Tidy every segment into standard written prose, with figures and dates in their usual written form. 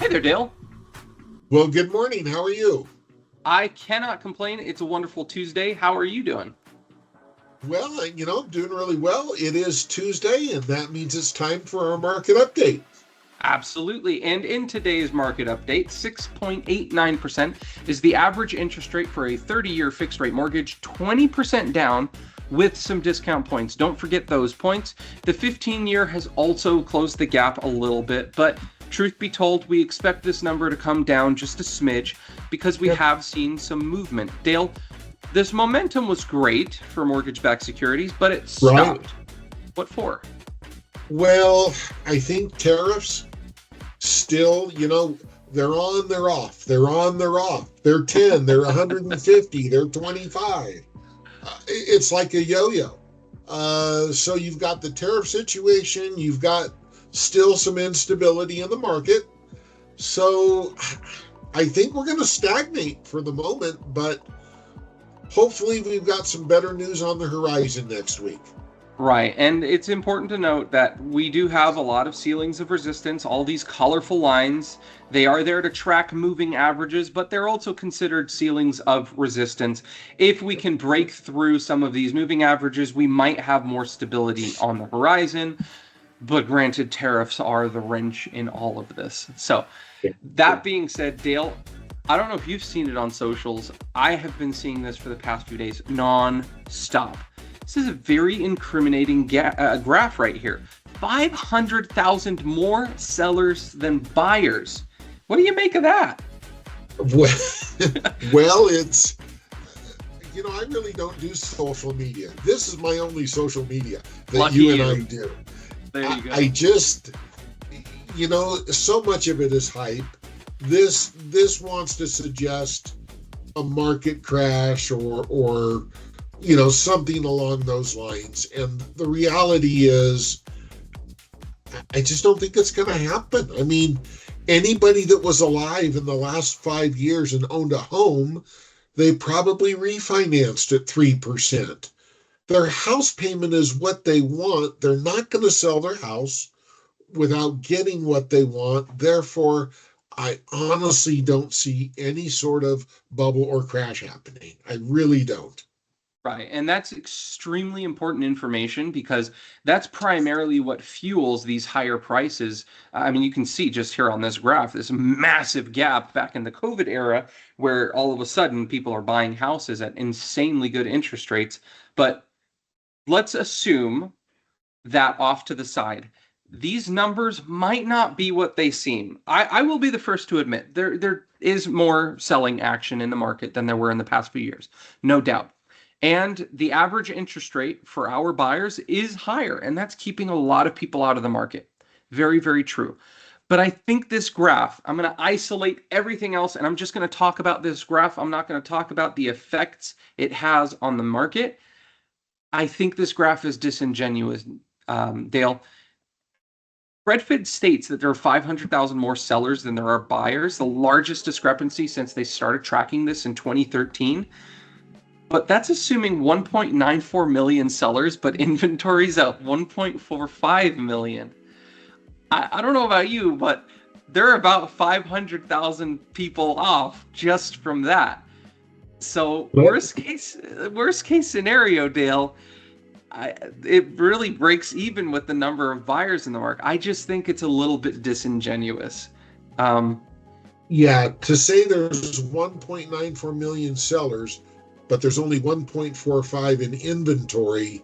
Hey there, Dale. Well, good morning. How are you? I cannot complain. It's a wonderful Tuesday. How are you doing? Well, I'm doing really well. It is Tuesday, and that means it's time for our market update. Absolutely. And in today's market update, 6.89% is the average interest rate for a 30-year fixed rate mortgage, 20% down with some discount points. Don't forget those points. The 15-year has also closed the gap a little bit, but truth be told, we expect this number to come down just a smidge because we have seen some movement. Dale, this momentum was great for mortgage-backed securities, but it stopped. Right. What for? Well, I think tariffs still, they're on, they're off. They're on, they're off. They're 10, they're 150, they're 25. It's like a yo-yo. So you've got the tariff situation, you've got still some instability in the market. So I think we're going to stagnate for the moment, but hopefully we've got some better news on the horizon next week. Right, and it's important to note that we do have a lot of ceilings of resistance, all these colorful lines. They are there to track moving averages, but they're also considered ceilings of resistance. If we can break through some of these moving averages, we might have more stability on the horizon. But granted, tariffs are the wrench in all of this. So that being said, Dale, I don't know if you've seen it on socials. I have been seeing this for the past few days non-stop. This is a very incriminating graph right here. 500,000 more sellers than buyers. What do you make of that? Well, it's, I really don't do social media. This is my only social media that Lucky you and you. I do. There you go. I just, so much of it is hype. This wants to suggest a market crash or something along those lines. And the reality is, I just don't think it's going to happen. I mean, anybody that was alive in the last 5 years and owned a home, they probably refinanced at 3%. Their house payment is what they want. They're not going to sell their house without getting what they want. Therefore, I honestly don't see any sort of bubble or crash happening. I really don't. Right, and that's extremely important information because that's primarily what fuels these higher prices. I mean, you can see just here on this graph, this massive gap back in the COVID era where all of a sudden people are buying houses at insanely good interest rates. But let's assume that off to the side. These numbers might not be what they seem. I will be the first to admit there is more selling action in the market than there were in the past few years, no doubt. And the average interest rate for our buyers is higher, and that's keeping a lot of people out of the market. Very, very true. But I think this graph, I'm going to isolate everything else, and I'm just going to talk about this graph. I'm not going to talk about the effects it has on the market. I think this graph is disingenuous, Dale. Redfin states that there are 500,000 more sellers than there are buyers, the largest discrepancy since they started tracking this in 2013. But that's assuming 1.94 million sellers, but inventory's at 1.45 million. I don't know about you, but they're about 500,000 people off just from that. So worst case scenario, Dale, it really breaks even with the number of buyers in the market. I just think it's a little bit disingenuous. Yeah, to say there's 1.94 million sellers, but there's only 1.45 in inventory.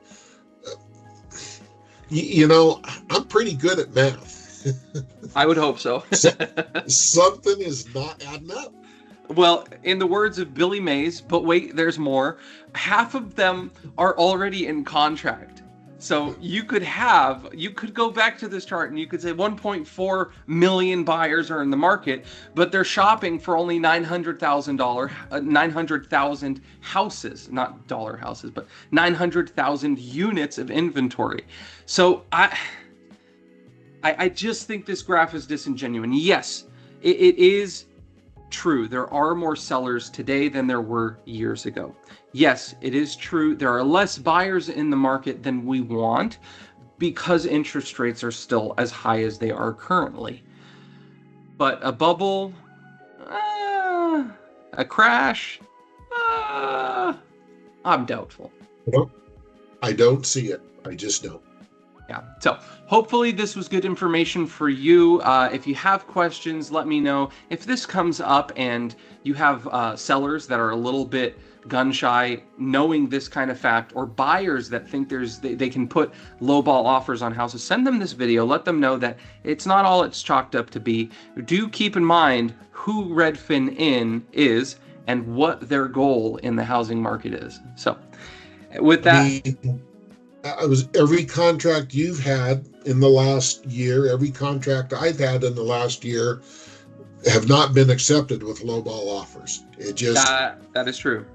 I'm pretty good at math. I would hope so. Something is not adding up. Well, in the words of Billy Mays, but wait, there's more. Half of them are already in contract. So you could go back to this chart and you could say 1.4 million buyers are in the market, but they're shopping for only $900,000 houses, not dollar houses, but 900,000 units of inventory. So I just think this graph is disingenuous. Yes, it is true. There are more sellers today than there were years ago. Yes, it is true. There are less buyers in the market than we want because interest rates are still as high as they are currently. but a bubble, a crash, I'm doubtful. Nope. I don't see it. I just don't. Yeah. So hopefully this was good information for you. If you have questions, let me know. If this comes up and you have sellers that are a little bit gun shy, knowing this kind of fact, or buyers that think they can put lowball offers on houses, send them this video. Let them know that it's not all it's chalked up to be. Do keep in mind who Redfin is and what their goal in the housing market is. So with that, every contract you've had in the last year, every contract I've had in the last year have not been accepted with lowball offers. It just that is true.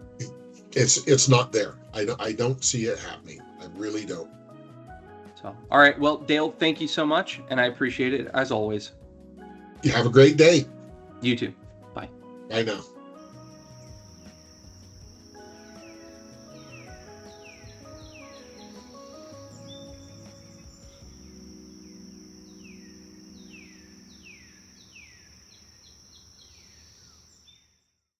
It's not there. I don't see it happening. I really don't. So, all right. Well, Dale, thank you so much, and I appreciate it as always. You have a great day. You too. Bye. Bye now.